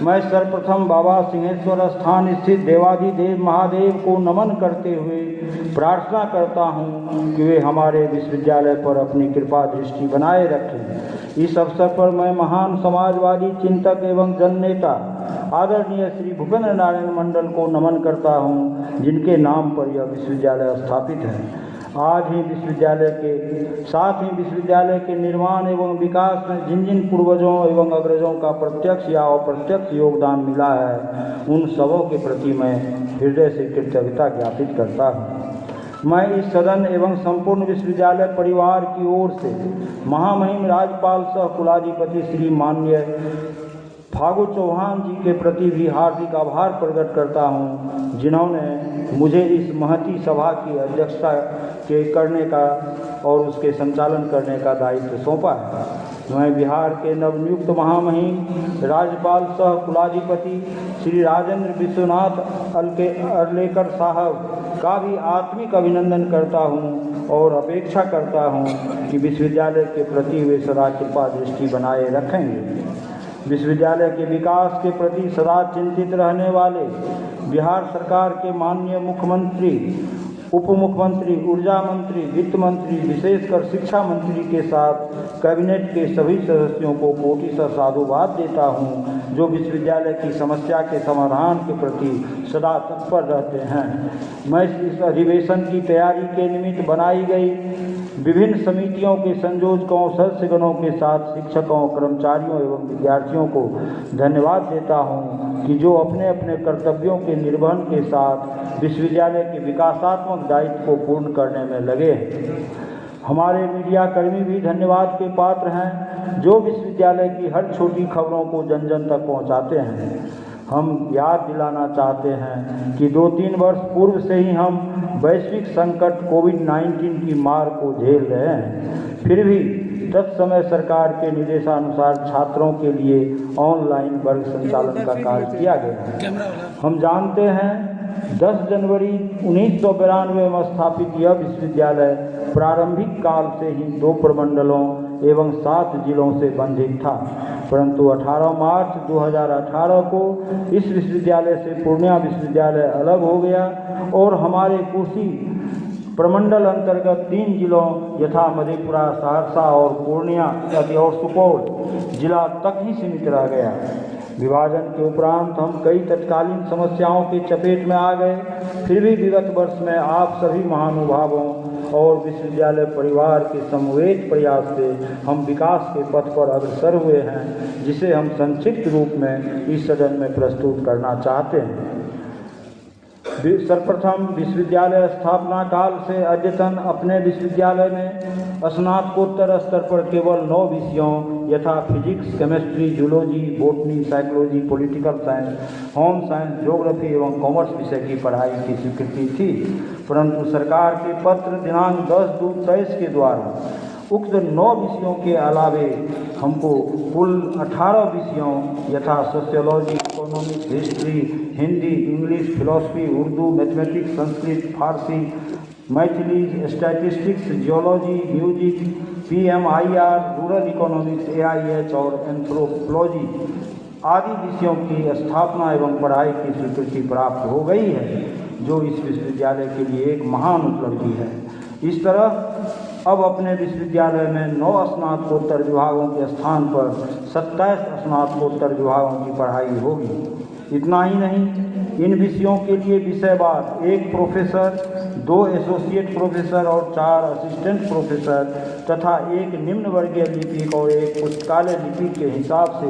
मैं सर्वप्रथम बाबा सिंहेश्वर स्थान स्थित देवाधिदेव महादेव को नमन करते हुए प्रार्थना करता हूँ कि वे हमारे विश्वविद्यालय पर अपनी कृपा दृष्टि बनाए रखें। इस अवसर पर मैं महान समाजवादी चिंतक एवं जननेता आदरणीय श्री भूपेंद्र नारायण मंडल को नमन करता हूँ, जिनके नाम पर यह विश्वविद्यालय स्थापित है। आज ही विश्वविद्यालय के साथ ही विश्वविद्यालय के निर्माण एवं विकास में जिन जिन पूर्वजों एवं अग्रजों का प्रत्यक्ष या अप्रत्यक्ष योगदान मिला है, उन सबों के प्रति मैं हृदय से कृतज्ञता ज्ञापित करता हूँ। मैं इस सदन एवं संपूर्ण विश्वविद्यालय परिवार की ओर से महामहिम राज्यपाल सह कुलाधिपति श्री माननीय फागू चौहान जी के प्रति भी हार्दिक आभार प्रकट करता हूँ, जिन्होंने मुझे इस महती सभा की अध्यक्षता करने का और उसके संचालन करने का दायित्व सौंपा है। मैं बिहार के नवनियुक्त महामहिम राज्यपाल सह कुलाधिपति श्री राजेंद्र विश्वनाथ अर्लेकर साहब का भी आत्मिक अभिनंदन करता हूँ और अपेक्षा करता हूँ कि विश्वविद्यालय के प्रति वे सदा कृपा दृष्टि बनाए रखेंगे। विश्वविद्यालय के विकास के प्रति सदा चिंतित रहने वाले बिहार सरकार के माननीय मुख्यमंत्री, उप मुख्यमंत्री, ऊर्जा मंत्री, वित्त मंत्री, विशेषकर शिक्षा मंत्री के साथ कैबिनेट के सभी सदस्यों को कोटिशः साधुवाद देता हूँ, जो विश्वविद्यालय की समस्या के समाधान के प्रति सदा तत्पर रहते हैं। मैं इस अधिवेशन की तैयारी के निमित्त बनाई गई विभिन्न समितियों के संयोजकों, सदस्यगणों के साथ शिक्षकों, कर्मचारियों एवं विद्यार्थियों को धन्यवाद देता हूँ कि जो अपने अपने कर्तव्यों के निर्वहन के साथ विश्वविद्यालय के विकासात्मक दायित्व को पूर्ण करने में लगे हैं। हमारे मीडिया कर्मी भी धन्यवाद के पात्र हैं, जो विश्वविद्यालय की हर छोटी खबरों को जन जन तक पहुँचाते हैं। हम याद दिलाना चाहते हैं कि 2-3 वर्ष पूर्व से ही हम वैश्विक संकट कोविड-19 की मार को झेल रहे हैं, फिर भी तत्समय सरकार के निर्देशानुसार छात्रों के लिए ऑनलाइन वर्ग संचालन का कार्य किया गया। हम जानते हैं 10 जनवरी 1992 में स्थापित यह विश्वविद्यालय प्रारंभिक काल से ही 2 प्रमंडलों एवं 7 जिलों से बंधित था, परंतु 18 मार्च 2018 को इस विश्वविद्यालय से पूर्णिया विश्वविद्यालय अलग हो गया और हमारे कोसी प्रमंडल अंतर्गत 3 जिलों यथा मधेपुरा, सहरसा और पूर्णिया और सुपौल जिला तक ही सीमित रह गया। विभाजन के उपरांत हम कई तत्कालीन समस्याओं की चपेट में आ गए, फिर भी विगत वर्ष में आप सभी महानुभावों और विश्वविद्यालय परिवार के समवेत प्रयास से हम विकास के पथ पर अग्रसर हुए हैं, जिसे हम संक्षिप्त रूप में इस सदन में प्रस्तुत करना चाहते हैं। सर्वप्रथम विश्वविद्यालय स्थापना काल से अद्यतन अपने विश्वविद्यालय में स्नातकोत्तर स्तर पर केवल 9 विषयों यथा physics, chemistry, zoology, botany, psychology, political science, home science, geography एवं कॉमर्स विषय की पढ़ाई की स्वीकृति थी, परंतु सरकार के पत्र दिनांक 10/2/23 के द्वारा उक्त 9 विषयों के अलावे हमको कुल 18 विषयों यथा sociology, economics, history, Hindi, English, philosophy, Urdu, mathematics, Sanskrit, Farsi, Maithili, statistics, geology, music, PMIR, rural economics, AIH और एंथ्रोपोलॉजी आदि विषयों की स्थापना एवं पढ़ाई की स्वीकृति प्राप्त हो गई है, जो इस विश्वविद्यालय के लिए एक महान उपलब्धि है। इस तरह अब अपने विश्वविद्यालय में 9 स्नातकोत्तर विभागों के स्थान पर 27 स्नातकोत्तर विभागों की पढ़ाई होगी। इतना ही नहीं, इन विषयों के लिए विषयवार 1 प्रोफेसर, 2 एसोसिएट प्रोफेसर और 4 असिस्टेंट प्रोफेसर तथा 1 निम्न वर्गीय लिपिक और 1 पुस्तकालय लिपिक के हिसाब से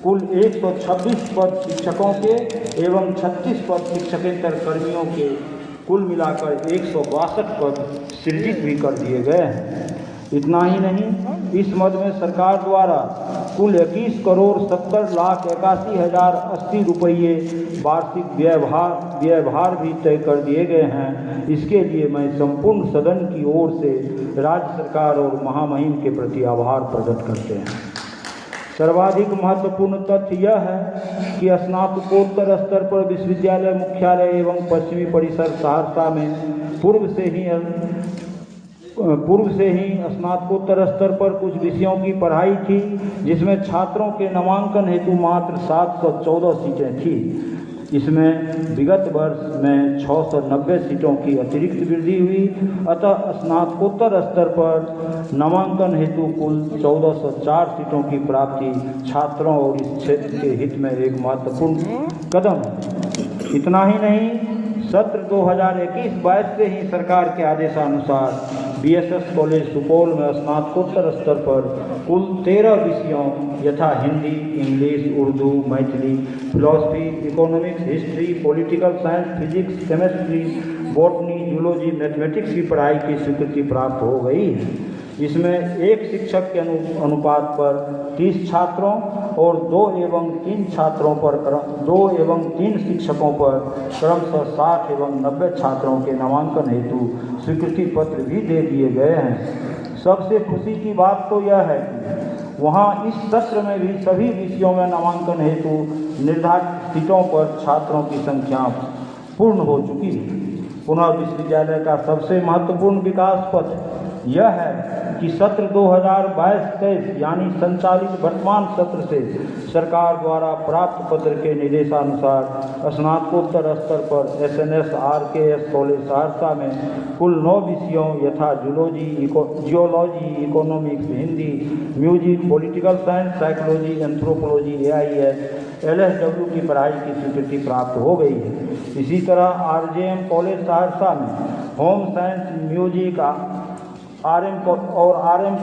कुल 126 पद शिक्षकों के एवं 36 पद शिक्षकेतर कर्मियों के कुल मिलाकर 162 पद सृजित भी कर दिए गए हैं। इतना ही नहीं, इस मद में सरकार द्वारा कुल 21,70,81,080 रुपये वार्षिक व्ययभार भी तय कर दिए गए हैं। इसके लिए मैं संपूर्ण सदन की ओर से राज्य सरकार और महामहिम के प्रति आभार प्रकट करते हैं। सर्वाधिक महत्वपूर्ण तथ्य यह है कि स्नातकोत्तर स्तर पर विश्वविद्यालय मुख्यालय एवं पश्चिमी परिसर सहरसा में पूर्व से ही पूर्व से ही स्नातकोत्तर स्तर पर कुछ विषयों की पढ़ाई थी, जिसमें छात्रों के नामांकन हेतु मात्र 714 सीटें थी। इसमें विगत वर्ष में 690 सीटों की अतिरिक्त वृद्धि हुई। अतः स्नातकोत्तर स्तर पर नामांकन हेतु कुल 1404 सीटों की प्राप्ति छात्रों और इस क्षेत्र के हित में एक महत्वपूर्ण कदम है। इतना ही नहीं, सत्र 2021-22 से ही सरकार के आदेशानुसार BSS कॉलेज सुपौल में स्नातकोत्तर स्तर पर कुल 13 विषयों यथा Hindi, English, Urdu, Maithili, philosophy, economics, history, political science, physics, chemistry, botany, zoology, mathematics की पढ़ाई की स्वीकृति प्राप्त हो गई है। इसमें एक शिक्षक के अनुपात पर 30 छात्रों और 2 एवं 3 छात्रों पर 2 एवं 3 शिक्षकों पर क्रमशः 60 एवं 90 छात्रों के नामांकन हेतु स्वीकृति पत्र भी दे दिए गए हैं। सबसे खुशी की बात तो यह है कि वहाँ इस सत्र में भी सभी विषयों में नामांकन हेतु निर्धारित सीटों पर छात्रों की संख्या पूर्ण हो चुकी है। पुनः विश्वविद्यालय का सबसे महत्वपूर्ण विकास पथ यह है कि सत्र 2022-23 यानी संचालित वर्तमान सत्र से सरकार द्वारा प्राप्त पत्र के निर्देशानुसार स्नातकोत्तर स्तर पर SNS RKS कॉलेज सहरसा में कुल 9 विषयों यथा zoology, geology, economics, Hindi, music, political science, psychology, anthropology, AIS, LSW की पढ़ाई की स्वीकृति प्राप्त हो गई है। इसी तरह RJM कॉलेज सहरसा में home science, music RM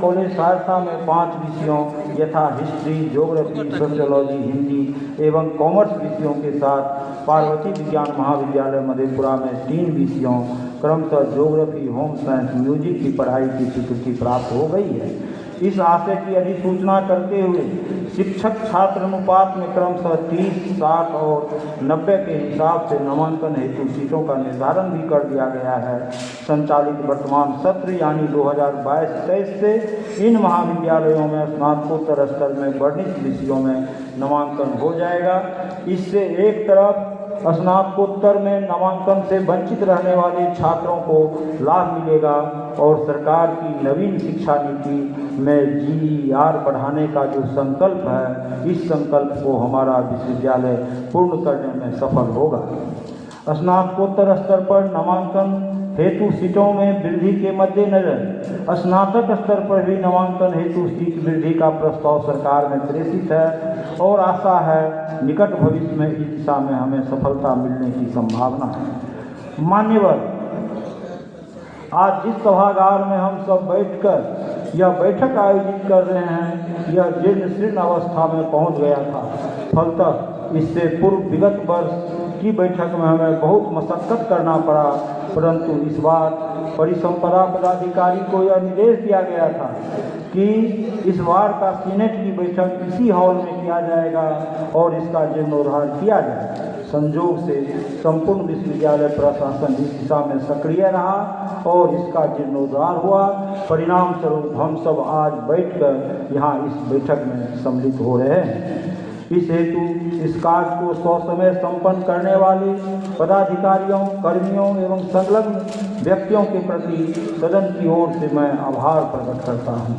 college Saharsa में 5 विषयों यथा हिस्ट्री, ज्योग्राफी, सोशियोलॉजी, हिंदी एवं कॉमर्स विषयों के साथ पार्वती विज्ञान महाविद्यालय मधेपुरा में 3 विषयों क्रमशः ज्योग्राफी, होम साइंस, म्यूजिक की पढ़ाई की स्वीकृति प्राप्त हो गई है। इस आशय की अधिसूचना करते हुए शिक्षक छात्र अनुपात में क्रमशः 30, 60 और 90 के हिसाब से नामांकन हेतु सीटों का निर्धारण भी कर दिया गया है। संचालित वर्तमान सत्र यानी 2022-23 से इन महाविद्यालयों में स्नातकोत्तर स्तर में वर्णित विषयों में नामांकन हो जाएगा। इससे एक तरफ स्नातकोत्तर में नामांकन से वंचित रहने वाले छात्रों को लाभ मिलेगा और सरकार की नवीन शिक्षा नीति में GER बढ़ाने का जो संकल्प है, इस संकल्प को हमारा विश्वविद्यालय पूर्ण करने में सफल होगा। स्नातकोत्तर स्तर पर नामांकन हेतु सीटों में वृद्धि के मद्देनजर स्नातक स्तर पर भी नामांकन हेतु सीट वृद्धि का प्रस्ताव सरकार में प्रेषित है और आशा है निकट भविष्य में इस दिशा में हमें सफलता मिलने की संभावना है। मान्यवर, आज जिस सभागार में हम सब बैठकर यह बैठक आयोजित कर रहे हैं, यह जीर्ण शीर्ण अवस्था में पहुंच गया था। फलतः इससे पूर्व विगत वर्ष की बैठक में हमें बहुत मशक्कत करना पड़ा, परंतु इस बार परिसंपदा पदाधिकारी को यह निर्देश दिया गया था कि इस बार का सीनेट की बैठक इसी हॉल में किया जाएगा और इसका जीर्णोद्धार किया जाएगा। संयोग से संपूर्ण विश्वविद्यालय प्रशासन इस दिशा में सक्रिय रहा और इसका जीर्णोद्धार हुआ। परिणाम स्वरूप हम सब आज बैठकर यहाँ इस बैठक में सम्मिलित हो रहे हैं। इस हेतु इस कार्य को ससमय संपन्न करने वाले पदाधिकारियों, कर्मियों एवं संलग्न व्यक्तियों के प्रति सदन की ओर से मैं आभार प्रकट करता हूँ।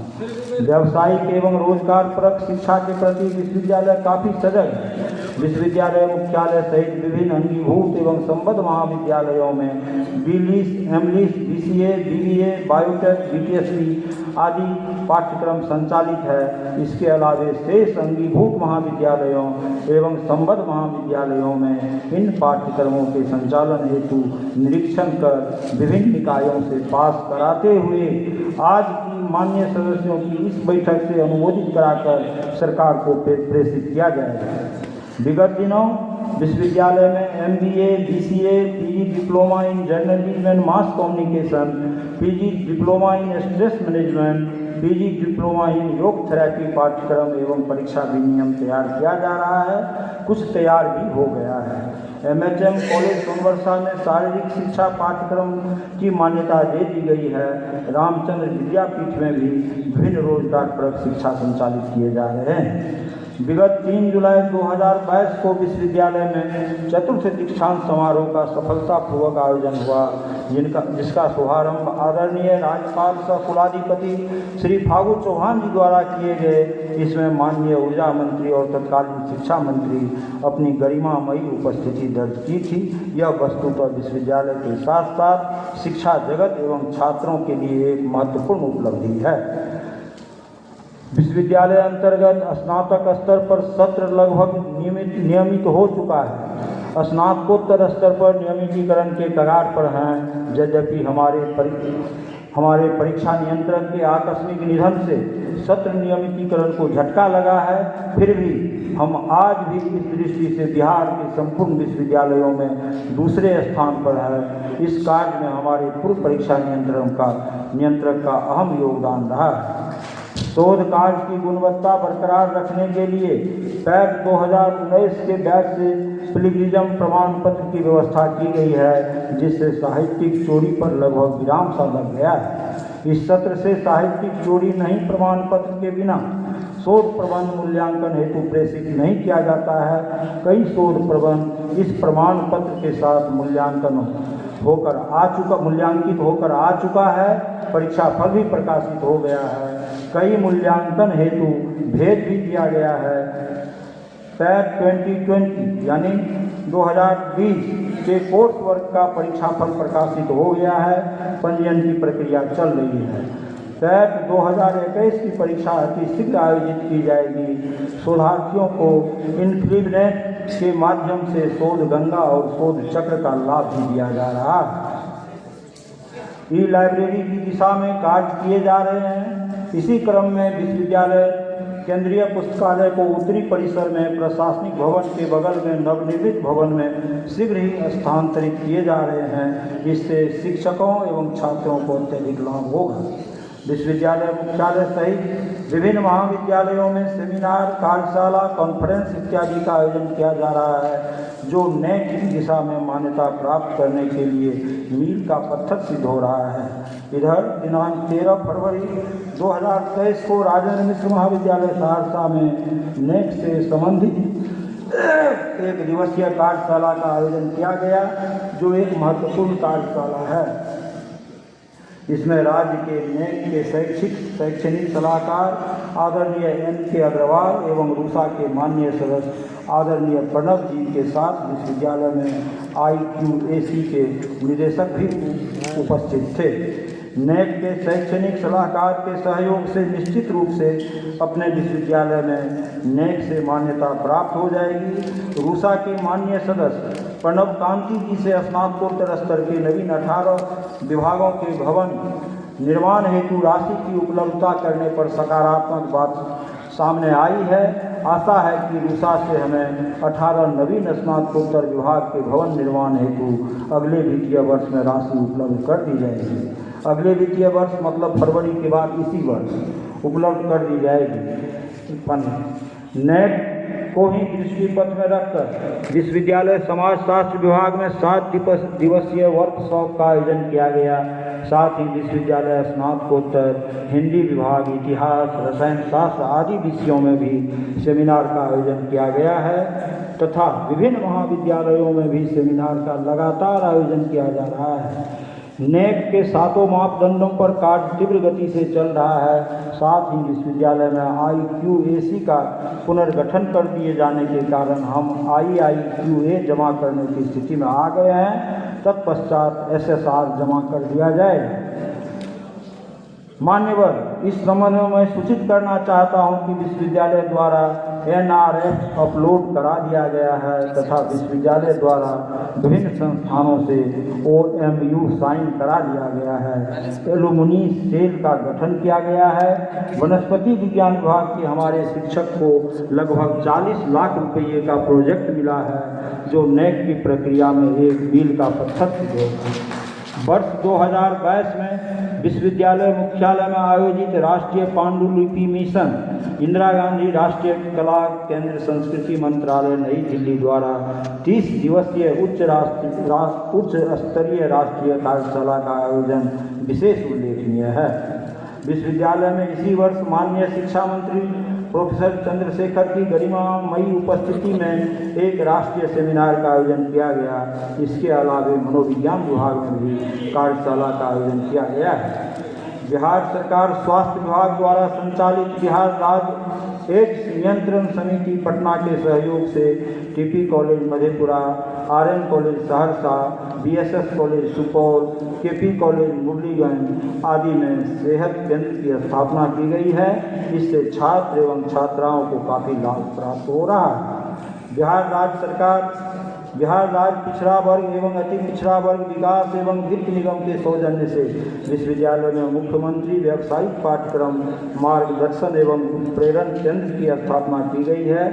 व्यावसायिक एवं रोजगारपरक शिक्षा के प्रति विश्वविद्यालय काफ़ी सजग है। विश्वविद्यालय मुख्यालय सहित विभिन्न अंगीभूत एवं संबद्ध महाविद्यालयों में BLIS, MLIS, BCA, BBA, biotech, BTSC आदि पाठ्यक्रम संचालित है। इसके अलावे शेष अंगीभूत महाविद्यालयों एवं संबद्ध महाविद्यालयों में इन पाठ्यक्रमों के संचालन हेतु निरीक्षण कर विभिन्न निकायों से पास कराते हुए आज की माननीय सदस्यों की इस बैठक से अनुमोदित कराकर सरकार को प्रेषित किया जाएगा। विगत दिनों विश्वविद्यालय में MBA, BCA, PG diploma in journalism and mass communication, PG diploma in stress management, PG diploma in योग थेरेपी पाठ्यक्रम एवं परीक्षा विनियम तैयार किया जा रहा है। कुछ तैयार भी हो गया है। MHM कॉलेज सोनवर्षा में शारीरिक शिक्षा पाठ्यक्रम की मान्यता दे दी गई है। रामचंद्र विद्यापीठ में भी विभिन्न रोजगारपरक शिक्षा संचालित किए जा रहे हैं। विगत 3 जुलाई 2022 को विश्वविद्यालय में चतुर्थ दीक्षांत समारोह का सफलतापूर्वक आयोजन हुआ, जिसका शुभारंभ आदरणीय राज्यपाल सह कुलाधिपति श्री फागू चौहान जी द्वारा किए गए। इसमें माननीय ऊर्जा मंत्री और तत्कालीन शिक्षा मंत्री अपनी गरिमामयी उपस्थिति दर्ज की थी। यह वस्तुतः विश्वविद्यालय के साथ साथ शिक्षा जगत एवं छात्रों के लिए एक महत्वपूर्ण उपलब्धि है। विश्वविद्यालय अंतर्गत स्नातक स्तर पर सत्र लगभग नियमित हो चुका है। स्नातकोत्तर स्तर पर नियमितीकरण के कगार पर हैं। यद्यपि हमारे परीक्षा नियंत्रक के आकस्मिक निधन से सत्र नियमितीकरण को झटका लगा है, फिर भी हम आज भी इस दृष्टि से बिहार के संपूर्ण विश्वविद्यालयों में दूसरे स्थान पर हैं। इस कार्य में हमारे पूर्व परीक्षा नियंत्रक का अहम योगदान रहा है। शोध कार्य की गुणवत्ता बरकरार रखने के लिए पैक 2019 के बैच से प्लेगियरिज्म प्रमाण पत्र की व्यवस्था की गई है, जिससे साहित्यिक चोरी पर लगभग विराम सा लग गया है। इस सत्र से साहित्यिक चोरी नहीं प्रमाण पत्र के बिना शोध प्रबंध मूल्यांकन हेतु प्रेषित नहीं किया जाता है। कई शोध प्रबंध इस प्रमाण पत्र के साथ मूल्यांकित होकर आ चुका है। परीक्षा फल भी प्रकाशित हो गया है। कई मूल्यांकन हेतु भेज भी दिया गया है। पैक 2020 यानी 2020 के कोर्स वर्क का परीक्षा फल प्रकाशित हो गया है। पंजीयन की प्रक्रिया चल रही है। पैक 2021 की परीक्षा अति शीघ्र आयोजित की जाएगी। शोधार्थियों को इनक्लिबनेट के माध्यम से शोध गंगा और शोध चक्र का लाभ भी दिया जा रहा है। ई लाइब्रेरी की दिशा में कार्य किए जा रहे हैं। इसी क्रम में विश्वविद्यालय केंद्रीय पुस्तकालय को उत्तरी परिसर में प्रशासनिक भवन के बगल में नवनिर्मित भवन में शीघ्र ही स्थानांतरित किए जा रहे हैं। इससे शिक्षकों एवं छात्रों को अत्यधिक लाभ होगा। विश्वविद्यालय मुख्यालय सहित विभिन्न महाविद्यालयों में सेमिनार, कार्यशाला, कॉन्फ्रेंस इत्यादि का आयोजन किया जा रहा है, जो नेक की दिशा में मान्यता प्राप्त करने के लिए मील का पत्थर सिद्ध हो रहा है। इधर दिनांक 13 फरवरी 2023 को राजेंद्र मिश्र महाविद्यालय सहरसा में नेक से संबंधित एक दिवसीय कार्यशाला का आयोजन किया गया, जो एक महत्वपूर्ण कार्यशाला है। इसमें राज्य के नेक के शैक्षणिक सलाहकार आदरणीय N.K. अग्रवाल एवं रूसा के माननीय सदस्य आदरणीय प्रणव जी के साथ विश्वविद्यालय में IQAC के निदेशक भी उपस्थित थे। नेक के शैक्षणिक सलाहकार के सहयोग से निश्चित रूप से अपने विश्वविद्यालय में नेक से मान्यता प्राप्त हो जाएगी। रूसा के माननीय सदस्य प्रणव कांति जी से स्नातकोत्तर स्तर के नवीन 18 विभागों के भवन निर्माण हेतु राशि की उपलब्धता करने पर सकारात्मक बात सामने आई है। आशा है कि रूसा से हमें 18 नवीन स्नातकोत्तर विभाग के भवन निर्माण हेतु अगले वित्तीय वर्ष में राशि उपलब्ध कर दी जाएगी। अगले वित्तीय वर्ष मतलब फरवरी के बाद इसी वर्ष उपलब्ध कर दी जाएगी। नेट को ही दृष्टिपथ में रखकर विश्वविद्यालय समाजशास्त्र विभाग में 7 दिवसीय वर्कशॉप का आयोजन किया गया। साथ ही विश्वविद्यालय स्नातकोत्तर हिंदी विभाग, इतिहास, रसायन शास्त्र आदि विषयों में भी सेमिनार का आयोजन किया गया है तथा विभिन्न महाविद्यालयों में भी सेमिनार का लगातार आयोजन किया जा रहा है। नेक के 7 मापदंडों पर कार्य तीव्र गति से चल रहा है। साथ ही विश्वविद्यालय में IQAC का पुनर्गठन कर दिए जाने के कारण हम IIQA जमा करने की स्थिति में आ गए हैं। तत्पश्चात SSR जमा कर दिया जाएगा। मान्यवर, इस संबंध में मैं सूचित करना चाहता हूं कि विश्वविद्यालय द्वारा NRF अपलोड करा दिया गया है तथा विश्वविद्यालय द्वारा विभिन्न संस्थानों से OMU साइन करा लिया गया है। एलुमनी सेल का गठन किया गया है। वनस्पति विज्ञान विभाग के हमारे शिक्षक को लगभग 40 लाख रुपये का प्रोजेक्ट मिला है, जो नेक की प्रक्रिया में एक मील का पत्थर सिद्ध होगा। वर्ष 2022 में विश्वविद्यालय मुख्यालय में आयोजित राष्ट्रीय पांडुलिपि मिशन, इंदिरा गांधी राष्ट्रीय कला केंद्र, संस्कृति मंत्रालय नई दिल्ली द्वारा 30 दिवसीय उच्च स्तरीय राष्ट्रीय कार्यशाला का आयोजन विशेष उल्लेखनीय है। विश्वविद्यालय में इसी वर्ष माननीय शिक्षा मंत्री प्रोफेसर चंद्रशेखर की गरिमामयी उपस्थिति में एक राष्ट्रीय सेमिनार का आयोजन किया गया। इसके अलावा मनोविज्ञान विभाग में भी कार्यशाला का आयोजन किया गया है। बिहार सरकार स्वास्थ्य विभाग द्वारा संचालित बिहार राज्य एड्स नियंत्रण समिति पटना के सहयोग से TP college Madhepura, RN college Saharsa, BSS college Supaul, KP college Murliganj आदि में सेहत केंद्र की स्थापना की गई है। इससे छात्र एवं छात्राओं को काफ़ी लाभ प्राप्त हो रहा है। बिहार राज्य पिछड़ा वर्ग एवं अति पिछड़ा वर्ग विकास एवं वित्त निगम के सौजन्य से विश्वविद्यालय में मुख्यमंत्री व्यावसायिक पाठ्यक्रम मार्गदर्शन एवं प्रेरण केंद्र की स्थापना की गई है।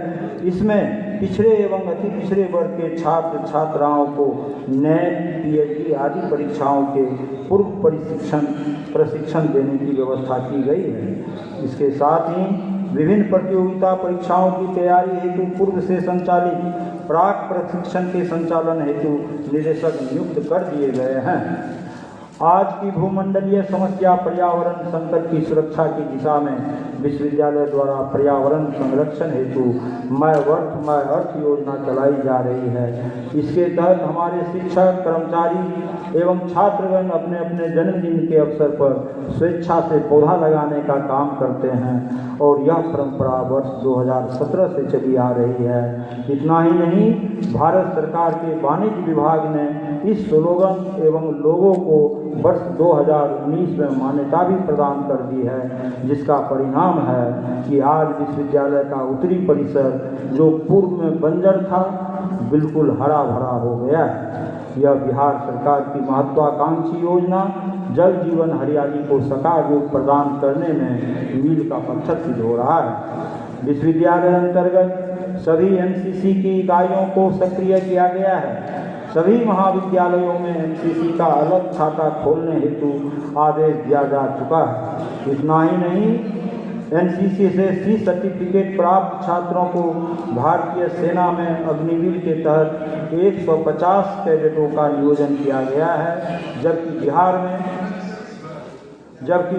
इसमें पिछड़े एवं अति पिछड़े वर्ग के छात्र छात्राओं को नेट, पीएचडी आदि परीक्षाओं के पूर्व प्रशिक्षण देने की व्यवस्था की गई है। इसके साथ ही विभिन्न प्रतियोगिता परीक्षाओं की तैयारी हेतु पूर्व से संचालित प्राक प्रशिक्षण के संचालन हेतु निदेशक नियुक्त कर दिए गए हैं। आज की भूमंडलीय समस्या पर्यावरण संकट की सुरक्षा की दिशा में विश्वविद्यालय द्वारा पर्यावरण संरक्षण हेतु मैं वर्थ मैं अर्थ योजना चलाई जा रही है। इसके तहत हमारे शिक्षक, कर्मचारी एवं छात्रगण अपने अपने जन्मदिन के अवसर पर स्वेच्छा से पौधा लगाने का काम करते हैं और यह परंपरा वर्ष 2017 से चली आ रही है। इतना ही नहीं, भारत सरकार के वाणिज्य विभाग ने इस स्लोगन एवं लोगो को वर्ष 2019 में मान्यता भी प्रदान कर दी है, जिसका परिणाम है कि आज विश्वविद्यालय का उत्तरी परिसर जो पूर्व में बंजर था बिल्कुल हरा भरा हो गया है। यह बिहार सरकार की महत्वाकांक्षी योजना जल जीवन हरियाली को साकार रूप प्रदान करने में मील का पत्थर सिद्ध हो रहा है। विश्वविद्यालय अंतर्गत सभी एमसीसी की इकाइयों को सक्रिय किया गया है। सभी महाविद्यालयों में एमसीसी का अलग खाता खोलने हेतु आदेश दिया जा चुका है। इतना ही नहीं, एनसीसी से सी सर्टिफिकेट प्राप्त छात्रों को भारतीय सेना में अग्निवीर के तहत 150 कैडेटों का नियोजन किया गया है, जबकि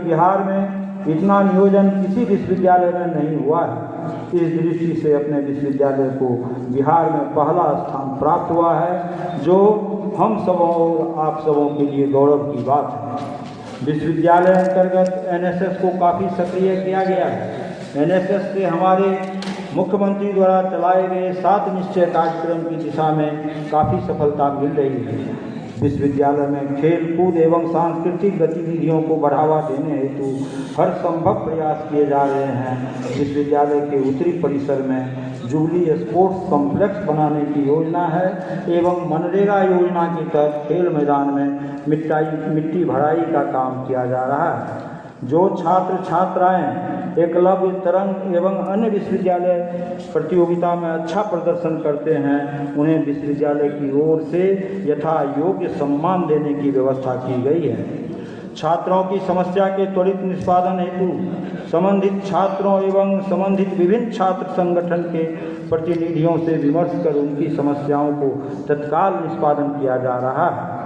बिहार में इतना नियोजन किसी विश्वविद्यालय में नहीं हुआ है। इस दृष्टि से अपने विश्वविद्यालय को बिहार में पहला स्थान प्राप्त हुआ है, जो हम सबों और आप सबों के लिए गौरव की बात है। विश्वविद्यालय अंतर्गत एनएसएस को काफ़ी सक्रिय किया गया है। एनएसएस से हमारे मुख्यमंत्री द्वारा चलाए गए 7 निश्चय कार्यक्रम की दिशा में काफ़ी सफलता मिल रही है। विश्वविद्यालय में खेल कूद एवं सांस्कृतिक गतिविधियों को बढ़ावा देने हेतु हर संभव प्रयास किए जा रहे हैं। विश्वविद्यालय के उत्तरी परिसर में जुबली स्पोर्ट्स कॉम्प्लेक्स बनाने की योजना है एवं मनरेगा योजना के तहत खेल मैदान में मिट्टी भराई का काम किया जा रहा है। जो छात्र छात्राएं एकलव्य, तरंग एवं अन्य विश्वविद्यालय प्रतियोगिता में अच्छा प्रदर्शन करते हैं, उन्हें विश्वविद्यालय की ओर से यथा योग्य सम्मान देने की व्यवस्था की गई है। छात्रों की समस्या के त्वरित निष्पादन हेतु संबंधित छात्रों एवं संबंधित विभिन्न छात्र संगठन के प्रतिनिधियों से विमर्श कर उनकी समस्याओं को तत्काल निष्पादन किया जा रहा है।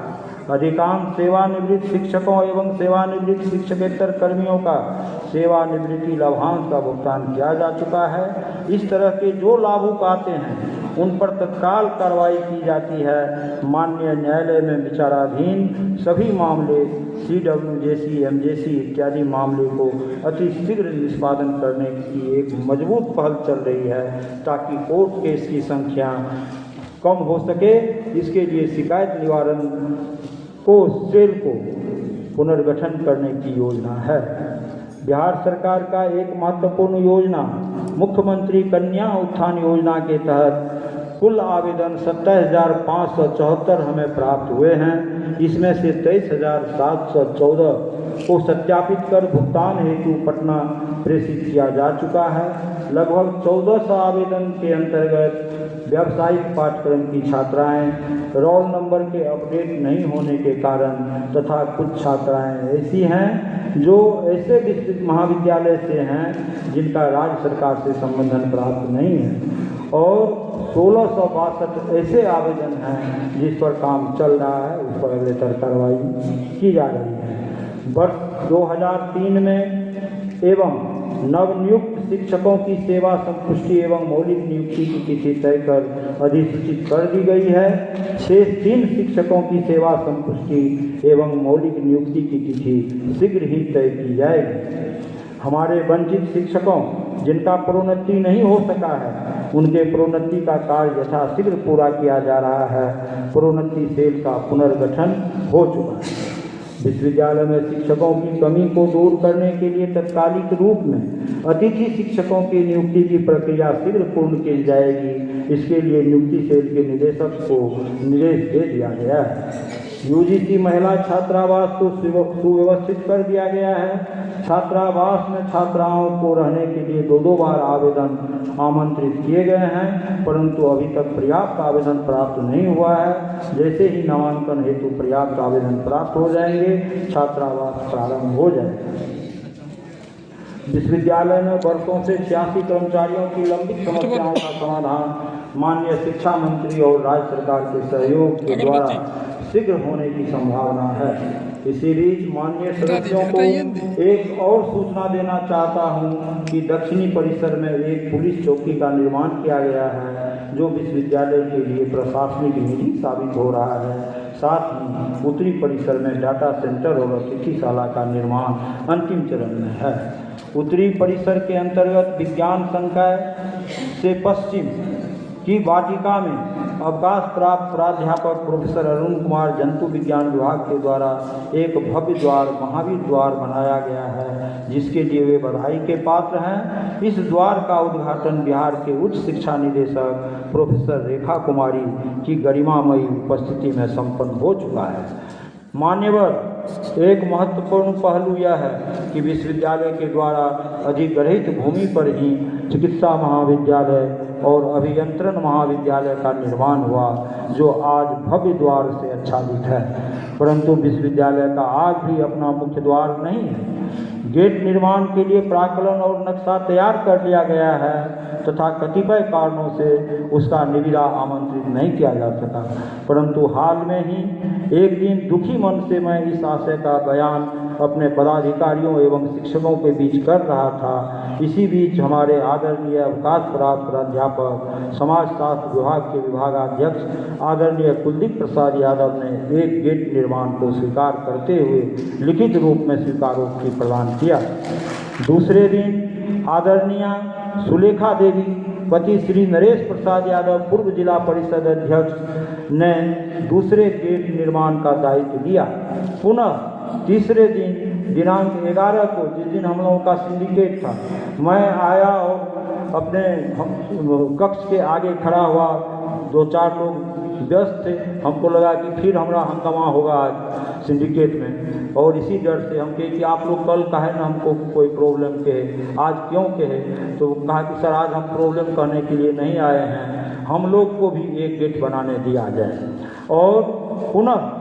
अधिकांश सेवानिवृत्त शिक्षकों एवं सेवानिवृत्त शिक्षकेतर कर्मियों का सेवानिवृत्ति लाभांश का भुगतान किया जा चुका है। इस तरह के जो लाभुक आते हैं उन पर तत्काल कार्रवाई की जाती है। माननीय न्यायालय में विचाराधीन सभी मामले CWJC, MJC इत्यादि मामले को अति शीघ्र निष्पादन करने की एक मजबूत पहल चल रही है, ताकि कोर्ट केस की संख्या कम हो सके। इसके लिए शिकायत निवारण सेल को पुनर्गठन करने की योजना है। बिहार सरकार का एक महत्वपूर्ण योजना मुख्यमंत्री कन्या उत्थान योजना के तहत कुल आवेदन 27,574 हमें प्राप्त हुए हैं। इसमें से 23,714 को सत्यापित कर भुगतान हेतु पटना प्रेषित किया जा चुका है। लगभग 1400 आवेदन के अंतर्गत व्यावसायिक पाठ्यक्रम की छात्राएं रोल नंबर के अपडेट नहीं होने के कारण तथा कुछ छात्राएं ऐसी हैं जो ऐसे महाविद्यालय से हैं जिनका राज्य सरकार से संबंधन प्राप्त नहीं है, और 1662 ऐसे आवेदन हैं जिस पर काम चल रहा है, उस पर अग्रेतर कार्रवाई की जा रही है। वर्ष 2003 में एवं नवनियुक्त शिक्षकों की सेवा संपुष्टि एवं मौलिक नियुक्ति की तिथि तय कर अधिसूचित कर दी गई है। शेष 3 शिक्षकों की सेवा संपुष्टि एवं मौलिक नियुक्ति की तिथि शीघ्र ही तय की जाएगी। हमारे वंचित शिक्षकों जिनका प्रोन्नति नहीं हो सका है, उनके प्रोन्नति का कार्य यथाशीघ्र पूरा किया जा रहा है। प्रोन्नति सेल का पुनर्गठन हो चुका है। विश्वविद्यालय में शिक्षकों की कमी को दूर करने के लिए तत्कालिक रूप में अतिथि शिक्षकों की नियुक्ति की प्रक्रिया शीघ्र पूर्ण की जाएगी। इसके लिए नियुक्ति सेल के निदेशक को निर्देश दे दिया गया है। यूजीसी महिला छात्रावास को सुव्यवस्थित कर दिया गया है। छात्रावास में छात्राओं को रहने के लिए 2 बार आवेदन आमंत्रित किए गए हैं, परंतु अभी तक पर्याप्त आवेदन प्राप्त नहीं हुआ है। जैसे ही नामांकन हेतु पर्याप्त आवेदन प्राप्त हो जाएंगे, छात्रावास प्रारंभ हो जाएगा। विश्वविद्यालय में वर्षों से 86 कर्मचारियों की लंबित समस्याओं का समाधान माननीय शिक्षा मंत्री और राज्य सरकार के सहयोग के द्वारा शीघ्र होने की संभावना है। इसी बीच माननीय सदस्यों को एक और सूचना देना चाहता हूं कि दक्षिणी परिसर में एक पुलिस चौकी का निर्माण किया गया है, जो विश्वविद्यालय के लिए प्रशासनिक निधि साबित हो रहा है। साथ ही उत्तरी परिसर में डाटा सेंटर और अतिथिशाला का निर्माण अंतिम चरण में है। उत्तरी परिसर के अंतर्गत विज्ञान संकाय से पश्चिम की वाटिका में अवकाश प्राप्त प्राध्यापक प्रोफेसर अरुण कुमार जंतु विज्ञान विभाग के द्वारा एक भव्य द्वार महावीर द्वार बनाया गया है, जिसके लिए वे बधाई के पात्र हैं। इस द्वार का उद्घाटन बिहार के उच्च शिक्षा निदेशक प्रोफेसर रेखा कुमारी की गरिमामयी उपस्थिति में संपन्न हो चुका है। मान्यवर, एक महत्वपूर्ण पहलू यह है कि विश्वविद्यालय के द्वारा अधिग्रहित भूमि पर ही चिकित्सा महाविद्यालय और अभियंत्रण महाविद्यालय का निर्माण हुआ, जो आज भव्य द्वार से आच्छादित है, परंतु विश्वविद्यालय का आज भी अपना मुख्य द्वार नहीं है। गेट निर्माण के लिए प्राक्कलन और नक्शा तैयार कर लिया गया है तथा कतिपय कारणों से उसका निविदा आमंत्रित नहीं किया जा सका, परंतु हाल में ही एक दिन दुखी मन से मैं इस आशय का बयान अपने पदाधिकारियों एवं शिक्षकों के बीच कर रहा था। इसी बीच हमारे आदरणीय अवकाश प्राप्त प्राध्यापक समाजशास्त्र विभाग के विभागाध्यक्ष आदरणीय कुलदीप प्रसाद यादव ने एक गेट निर्माण को स्वीकार करते हुए लिखित रूप में स्वीकारोक्ति प्रदान किया। दूसरे दिन आदरणीय सुलेखा देवी पति श्री नरेश प्रसाद यादव पूर्व जिला परिषद अध्यक्ष ने दूसरे गेट निर्माण का दायित्व लिया। पुनः तीसरे दिन दिनांक 11 को, जिस दिन हम लोगों का सिंडिकेट था, मैं आया और अपने कक्ष के आगे खड़ा हुआ। 2-4 लोग व्यस्त थे। हमको लगा कि फिर हमारा हंगामा होगा आज सिंडिकेट में, और इसी डर से हम कहे कि आप लोग कल कहे ना हमको कोई प्रॉब्लम कहे, आज क्यों कहे। तो कहा कि सर आज हम प्रॉब्लम कहने के लिए नहीं आए हैं, हम लोग को भी एक गेट बनाने दिया जाए। और पुनः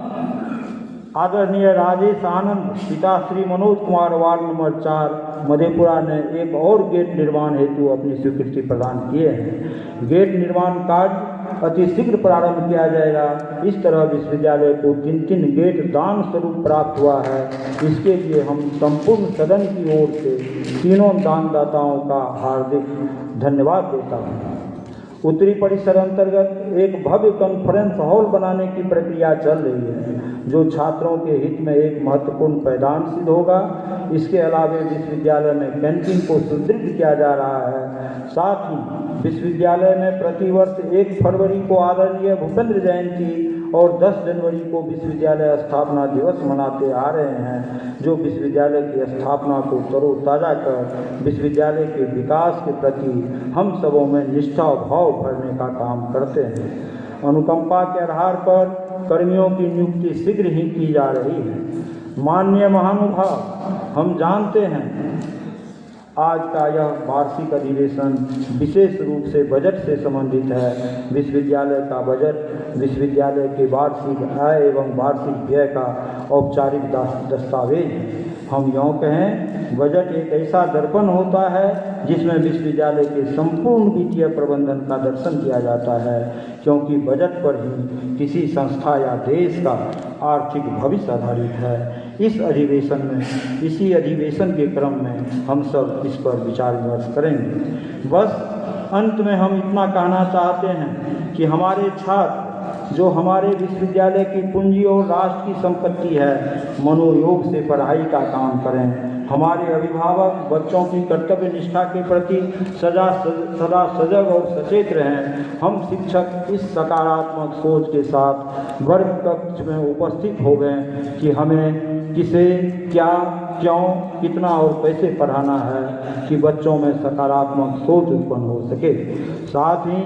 आदरणीय राजेश आनंद पिता श्री मनोज कुमार वार्ड नंबर 4 मधेपुरा ने एक और गेट निर्माण हेतु अपनी स्वीकृति प्रदान किए हैं। गेट निर्माण कार्य अति शीघ्र प्रारंभ किया जाएगा। इस तरह विश्वविद्यालय को 3 गेट दान स्वरूप प्राप्त हुआ है। इसके लिए हम संपूर्ण सदन की ओर से तीनों दानदाताओं का हार्दिक धन्यवाद देता हूँ। उत्तरी परिसर अंतर्गत एक भव्य कॉन्फ्रेंस हॉल बनाने की प्रक्रिया चल रही है, जो छात्रों के हित में एक महत्वपूर्ण पैदान सिद्ध होगा। इसके अलावे विश्वविद्यालय में कैंटीन को सुदृढ़ किया जा रहा है। साथ ही विश्वविद्यालय में प्रतिवर्ष 1 फरवरी को आदरणीय भूपेंद्र जयंती और 10 जनवरी को विश्वविद्यालय स्थापना दिवस मनाते आ रहे हैं, जो विश्वविद्यालय की स्थापना को तरोताज़ा कर विश्वविद्यालय के विकास के प्रति हम सबों में निष्ठा और भाव भरने का काम करते हैं। अनुकंपा के आधार पर कर्मियों की नियुक्ति शीघ्र ही की जा रही है। माननीय महानुभाव, हम जानते हैं आज का यह वार्षिक अधिवेशन विशेष रूप से बजट से संबंधित है। विश्वविद्यालय का बजट विश्वविद्यालय के वार्षिक आय एवं वार्षिक व्यय का औपचारिक दस्तावेज है। हम यूँ कहें, बजट एक ऐसा दर्पण होता है जिसमें विश्वविद्यालय के संपूर्ण वित्तीय प्रबंधन का दर्शन किया जाता है, क्योंकि बजट पर ही किसी संस्था या देश का आर्थिक भविष्य आधारित है। इस अधिवेशन में, इसी अधिवेशन के क्रम में हम सब इस पर विचार विमर्श करेंगे। बस अंत में हम इतना कहना चाहते हैं कि हमारे छात्र जो हमारे विश्वविद्यालय की पूंजी और राष्ट्र की संपत्ति है, मनोयोग से पढ़ाई का काम करें। हमारे अभिभावक बच्चों की कर्तव्य निष्ठा के प्रति सदा सजग और सचेत रहें। हम शिक्षक इस सकारात्मक सोच के साथ वर्ग कक्ष में उपस्थित हो गए कि हमें किसे, क्या, क्यों, कितना और कैसे पढ़ाना है कि बच्चों में सकारात्मक सोच उत्पन्न हो सके। साथ ही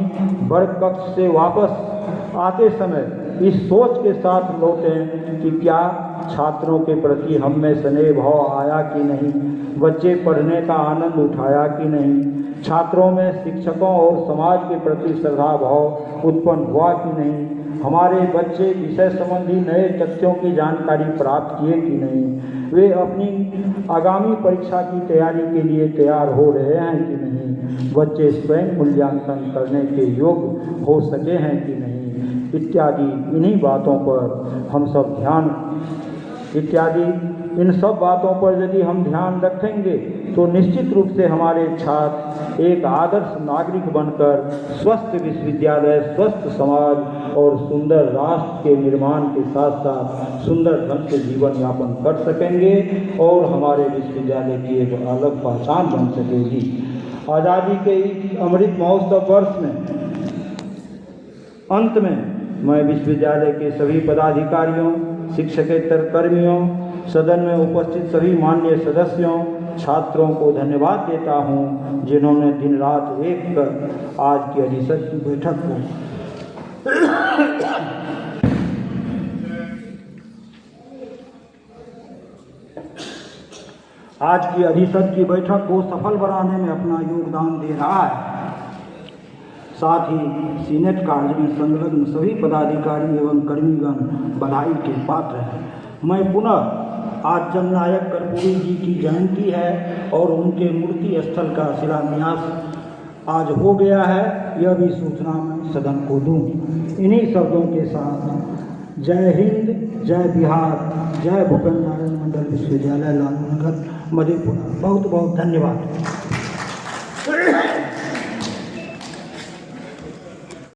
वर्ग कक्ष से वापस आते समय इस सोच के साथ लौटें कि क्या छात्रों के प्रति हम में स्नेह भाव आया कि नहीं, बच्चे पढ़ने का आनंद उठाया कि नहीं, छात्रों में शिक्षकों और समाज के प्रति श्रद्धा भाव उत्पन्न हुआ कि नहीं, हमारे बच्चे विषय संबंधी नए तथ्यों की जानकारी प्राप्त किए कि नहीं, वे अपनी आगामी परीक्षा की तैयारी के लिए तैयार हो रहे हैं कि नहीं, बच्चे स्वयं मूल्यांकन करने के योग्य हो सके हैं कि नहीं, इत्यादि इन्हीं बातों पर हम सब इन सब बातों पर यदि हम ध्यान रखेंगे तो निश्चित रूप से हमारे छात्र एक आदर्श नागरिक बनकर स्वस्थ विश्वविद्यालय, स्वस्थ समाज और सुंदर राष्ट्र के निर्माण के साथ साथ सुंदर ढंग से जीवन यापन कर सकेंगे और हमारे विश्वविद्यालय की एक अलग पहचान बन सकेगी। आज़ादी के इस अमृत महोत्सव वर्ष में अंत में मैं विश्वविद्यालय के सभी पदाधिकारियों, शिक्षकेतर कर्मियों, सदन में उपस्थित सभी माननीय सदस्यों, छात्रों को धन्यवाद देता हूं जिन्होंने दिन रात एक कर आज की अधिसद की बैठक को सफल बनाने में अपना योगदान दे रहा है। साथ ही सीनेट कार्य में संलग्न सभी पदाधिकारी एवं कर्मीगण बधाई के पात्र हैं। मैं पुनः आज जननायक कर्पूरी जी की जयंती है और उनके मूर्ति स्थल का शिलान्यास आज हो गया है, यह भी सूचना मैं सदन को दूं। इन्हीं शब्दों के साथ जय हिंद, जय बिहार, जय भूपेन्द्र नारायण मंडल विश्वविद्यालय लालनगर मधेपुरा। बहुत बहुत धन्यवाद।